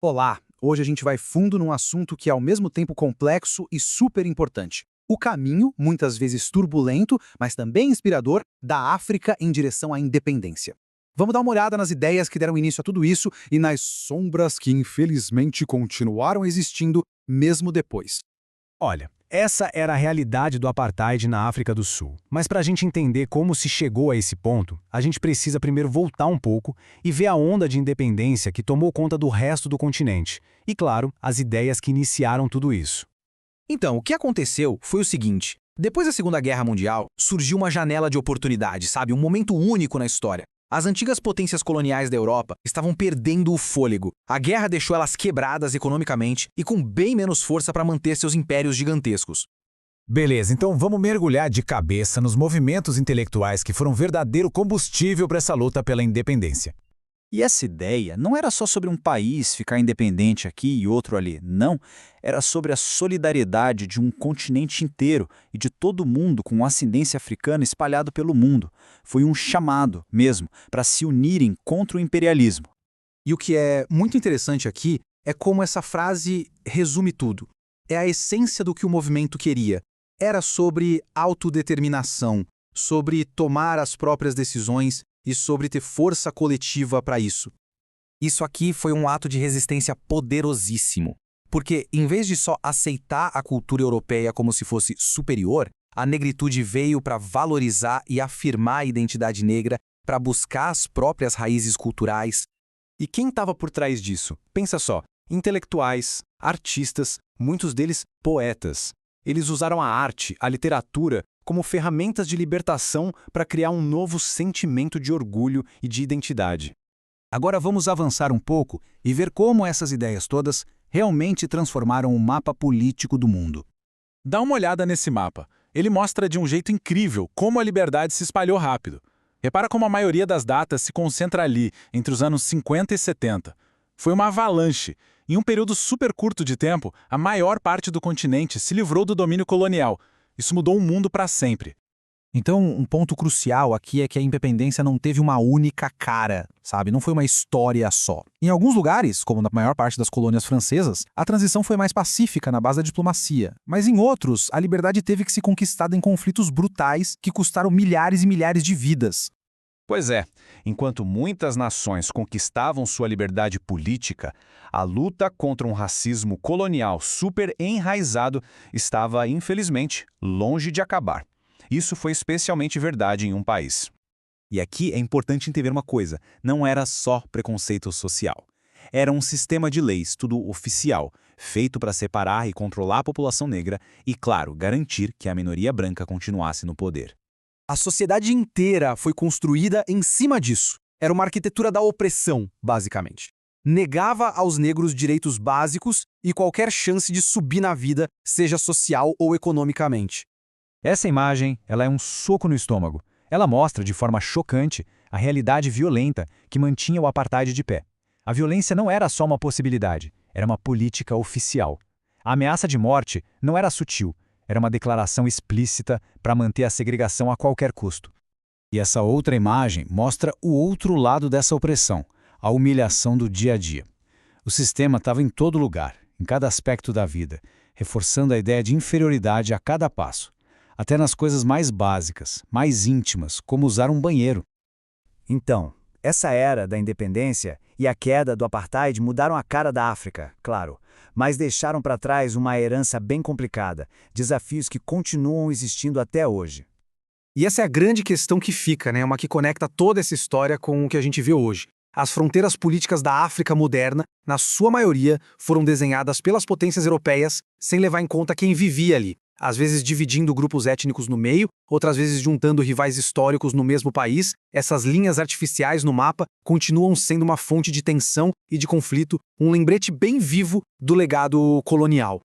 Olá! Hoje a gente vai fundo num assunto que é ao mesmo tempo complexo e super importante. O caminho, muitas vezes turbulento, mas também inspirador, da África em direção à independência. Vamos dar uma olhada nas ideias que deram início a tudo isso e nas sombras que infelizmente continuaram existindo mesmo depois. Olha, essa era a realidade do apartheid na África do Sul. Mas para a gente entender como se chegou a esse ponto, a gente precisa primeiro voltar um pouco e ver a onda de independência que tomou conta do resto do continente. E, claro, as ideias que iniciaram tudo isso. Então, o que aconteceu foi o seguinte. Depois da Segunda Guerra Mundial, surgiu uma janela de oportunidade, sabe? Um momento único na história. As antigas potências coloniais da Europa estavam perdendo o fôlego. A guerra deixou elas quebradas economicamente e com bem menos força para manter seus impérios gigantescos. Beleza, então vamos mergulhar de cabeça nos movimentos intelectuais que foram verdadeiro combustível para essa luta pela independência. E essa ideia não era só sobre um país ficar independente aqui e outro ali, não. Era sobre a solidariedade de um continente inteiro e de todo mundo com ascendência africana espalhado pelo mundo. Foi um chamado, mesmo, para se unirem contra o imperialismo. E o que é muito interessante aqui é como essa frase resume tudo. É a essência do que o movimento queria. Era sobre autodeterminação, sobre tomar as próprias decisões e sobre ter força coletiva para isso. Isso aqui foi um ato de resistência poderosíssimo. Porque, em vez de só aceitar a cultura europeia como se fosse superior, a negritude veio para valorizar e afirmar a identidade negra, para buscar as próprias raízes culturais. E quem estava por trás disso? Pensa só, intelectuais, artistas, muitos deles poetas. Eles usaram a arte, a literatura, como ferramentas de libertação para criar um novo sentimento de orgulho e de identidade. Agora vamos avançar um pouco e ver como essas ideias todas realmente transformaram o mapa político do mundo. Dá uma olhada nesse mapa. Ele mostra de um jeito incrível como a liberdade se espalhou rápido. Repara como a maioria das datas se concentra ali, entre os anos 50 e 70. Foi uma avalanche. Em um período super curto de tempo, a maior parte do continente se livrou do domínio colonial. Isso mudou o mundo para sempre. Então, um ponto crucial aqui é que a independência não teve uma única cara, sabe? Não foi uma história só. Em alguns lugares, como na maior parte das colônias francesas, a transição foi mais pacífica na base da diplomacia. Mas em outros, a liberdade teve que ser conquistada em conflitos brutais que custaram milhares e milhares de vidas. Pois é, enquanto muitas nações conquistavam sua liberdade política, a luta contra um racismo colonial super enraizado estava, infelizmente, longe de acabar. Isso foi especialmente verdade em um país. E aqui é importante entender uma coisa, não era só preconceito social. Era um sistema de leis, tudo oficial, feito para separar e controlar a população negra e, claro, garantir que a minoria branca continuasse no poder. A sociedade inteira foi construída em cima disso. Era uma arquitetura da opressão, basicamente. Negava aos negros direitos básicos e qualquer chance de subir na vida, seja social ou economicamente. Essa imagem, ela é um soco no estômago. Ela mostra de forma chocante a realidade violenta que mantinha o apartheid de pé. A violência não era só uma possibilidade, era uma política oficial. A ameaça de morte não era sutil, era uma declaração explícita para manter a segregação a qualquer custo. E essa outra imagem mostra o outro lado dessa opressão, a humilhação do dia a dia. O sistema estava em todo lugar, em cada aspecto da vida, reforçando a ideia de inferioridade a cada passo. Até nas coisas mais básicas, mais íntimas, como usar um banheiro. Então, essa era da independência e a queda do apartheid mudaram a cara da África, claro, mas deixaram para trás uma herança bem complicada, desafios que continuam existindo até hoje. E essa é a grande questão que fica, né? Uma que conecta toda essa história com o que a gente vê hoje. As fronteiras políticas da África moderna, na sua maioria, foram desenhadas pelas potências europeias sem levar em conta quem vivia ali. Às vezes dividindo grupos étnicos no meio, outras vezes juntando rivais históricos no mesmo país, essas linhas artificiais no mapa continuam sendo uma fonte de tensão e de conflito, um lembrete bem vivo do legado colonial.